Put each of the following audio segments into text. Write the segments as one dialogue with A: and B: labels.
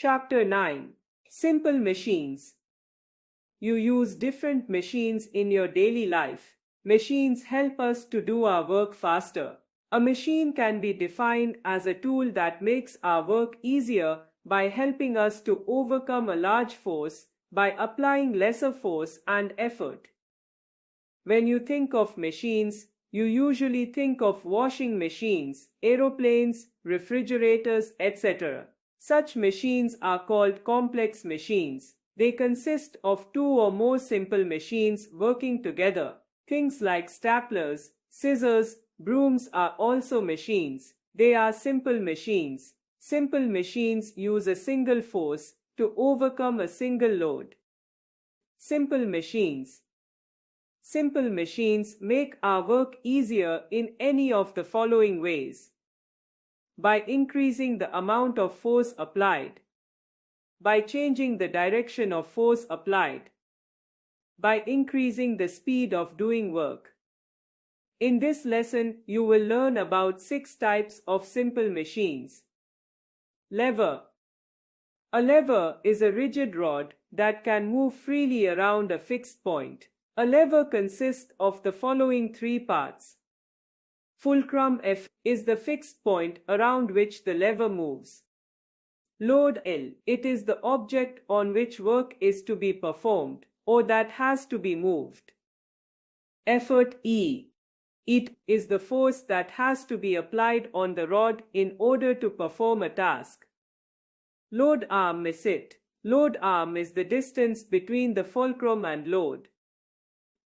A: Chapter 9. Simple Machines. You use different machines in your daily life. Machines help us to do our work faster. A machine can be defined as a tool that makes our work easier by helping us to overcome a large force by applying lesser force and effort. When you think of machines, you usually think of washing machines, aeroplanes, refrigerators, etc. Such machines are called complex machines. They consist of two or more simple machines working together. Things like staplers, scissors, brooms are also machines. They are simple machines. Simple machines use a single force to overcome a single load. Simple machines. Simple machines make our work easier in any of the following ways. By increasing the amount of force applied. By changing the direction of force applied. By increasing the speed of doing work. In this lesson, you will learn about 6 types of simple machines. Lever. A lever is a rigid rod that can move freely around a fixed point. A lever consists of the following 3 parts. Fulcrum F is the fixed point around which the lever moves. Load L. It is the object on which work is to be performed or that has to be moved. Effort E. It is the force that has to be applied on the rod in order to perform a task. Load arm is it. Load arm is the distance between the fulcrum and load.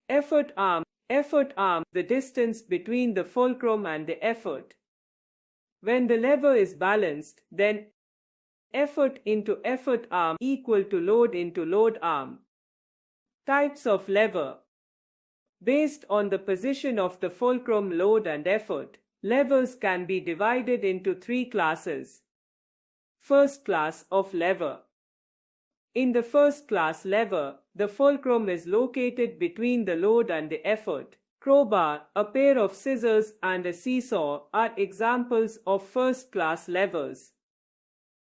A: Effort arm, the distance between the fulcrum and the effort. When the lever is balanced, then effort into effort arm equal to load into load arm. Types of lever. Based on the position of the fulcrum, load and effort, levers can be divided into 3 classes. First class of lever. In the first class lever, the fulcrum is located between the load and the effort. Crowbar, a pair of scissors and a seesaw are examples of first class levers.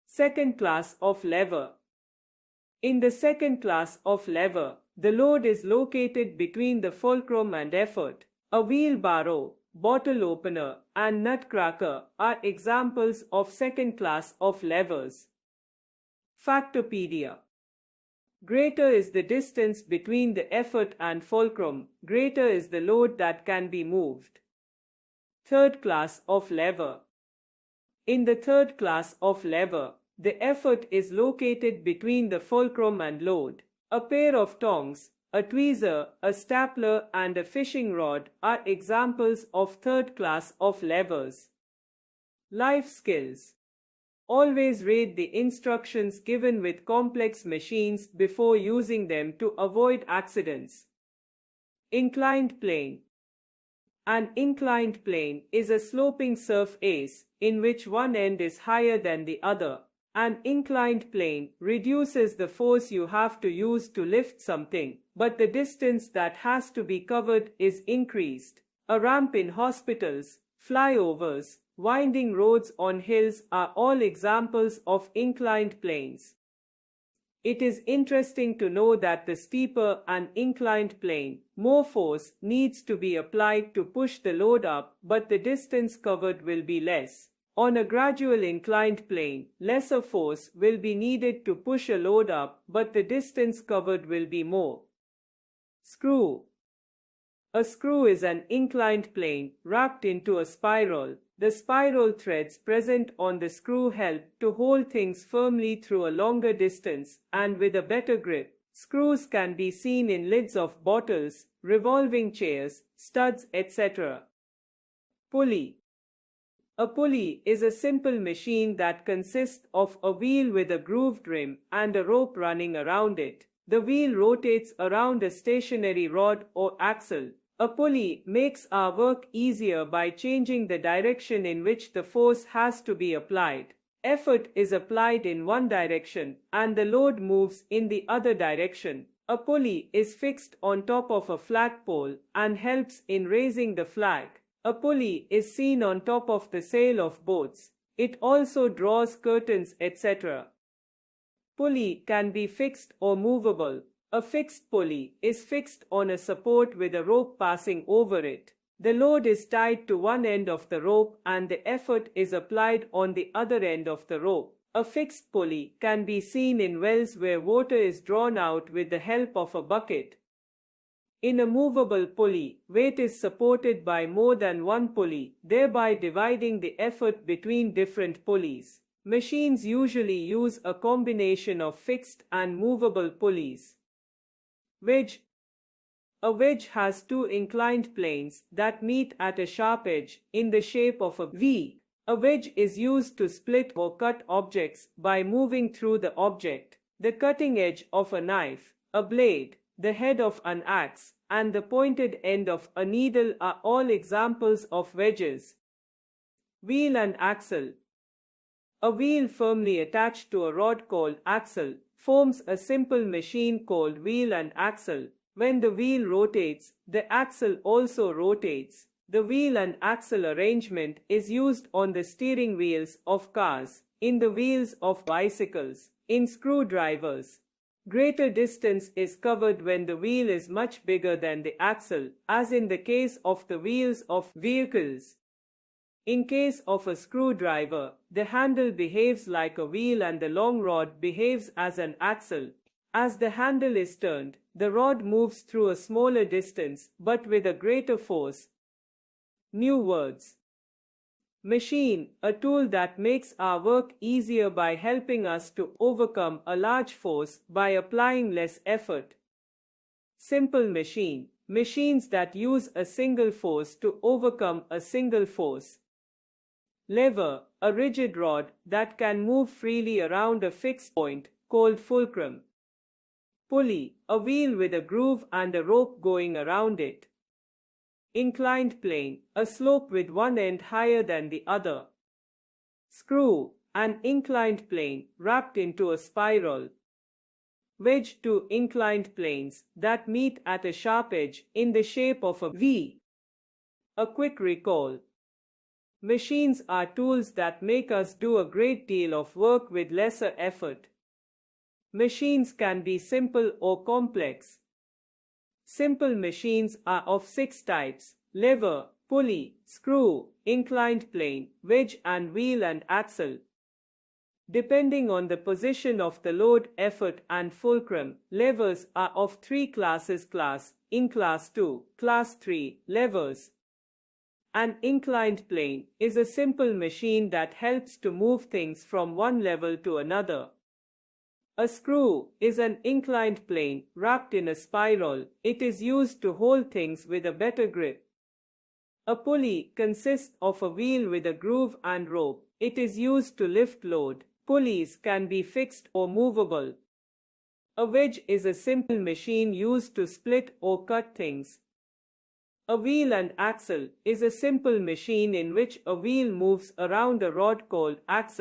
A: Second class of lever. In the second class of lever, the load is located between the fulcrum and effort. A wheelbarrow, bottle opener, and nutcracker are examples of second class of levers. Factopedia. Greater is the distance between the effort and fulcrum, greater is the load that can be moved. Third class of lever. In the third class of lever, the effort is located between the fulcrum and load. A pair of tongs, a tweezer, a stapler, and a fishing rod are examples of third class of levers. Life skills. Always read the instructions given with complex machines before using them to avoid accidents. Inclined plane. An inclined plane is a sloping surface in which one end is higher than the other. An inclined plane reduces the force you have to use to lift something, but the distance that has to be covered is increased. A ramp in hospitals, flyovers, winding roads on hills are all examples of inclined planes. It is interesting to know that the steeper an inclined plane, more force needs to be applied to push the load up, but the distance covered will be less. On a gradual inclined plane, lesser force will be needed to push a load up, but the distance covered will be more. Screw. A screw is an inclined plane wrapped into a spiral. The spiral threads present on the screw help to hold things firmly through a longer distance and with a better grip. Screws can be seen in lids of bottles, revolving chairs, studs, etc. Pulley. A pulley is a simple machine that consists of a wheel with a grooved rim and a rope running around it. The wheel rotates around a stationary rod or axle. A pulley makes our work easier by changing the direction in which the force has to be applied. Effort is applied in one direction and the load moves in the other direction. A pulley is fixed on top of a flagpole and helps in raising the flag. A pulley is seen on top of the sail of boats. It also draws curtains, etc. Pulley can be fixed or movable. A fixed pulley is fixed on a support with a rope passing over it. The load is tied to one end of the rope and the effort is applied on the other end of the rope. A fixed pulley can be seen in wells where water is drawn out with the help of a bucket. In a movable pulley, weight is supported by more than one pulley, thereby dividing the effort between different pulleys. Machines usually use a combination of fixed and movable pulleys. Wedge. A wedge has two inclined planes that meet at a sharp edge in the shape of a V. A wedge is used to split or cut objects by moving through the object. The cutting edge of a knife, a blade, the head of an axe, and the pointed end of a needle are all examples of wedges. Wheel and axle. A wheel firmly attached to a rod called axle forms a simple machine called wheel and axle. When the wheel rotates, the axle also rotates. The wheel and axle arrangement is used on the steering wheels of cars, in the wheels of bicycles, in screwdrivers. Greater distance is covered when the wheel is much bigger than the axle, as in the case of the wheels of vehicles. In case of a screwdriver, the handle behaves like a wheel and the long rod behaves as an axle. As the handle is turned, the rod moves through a smaller distance but with a greater force. New words. Machine, a tool that makes our work easier by helping us to overcome a large force by applying less effort. Simple machine, machines that use a single force to overcome a single force. Lever, a rigid rod that can move freely around a fixed point, called fulcrum. Pulley, a wheel with a groove and a rope going around it. Inclined plane, a slope with one end higher than the other. Screw, an inclined plane wrapped into a spiral. Wedge, two inclined planes that meet at a sharp edge in the shape of a V. A quick recall. Machines are tools that make us do a great deal of work with lesser effort. Machines can be simple or complex. Simple machines are of 6 types: lever, pulley, screw, inclined plane, wedge and wheel and axle. Depending on the position of the load, effort and fulcrum, levers are of 3 classes: in class 2, class 3, levers. An inclined plane is a simple machine that helps to move things from one level to another. A screw is an inclined plane wrapped in a spiral. It is used to hold things with a better grip. A pulley consists of a wheel with a groove and rope. It is used to lift load. Pulleys can be fixed or movable. A wedge is a simple machine used to split or cut things. A wheel and axle is a simple machine in which a wheel moves around a rod called axle.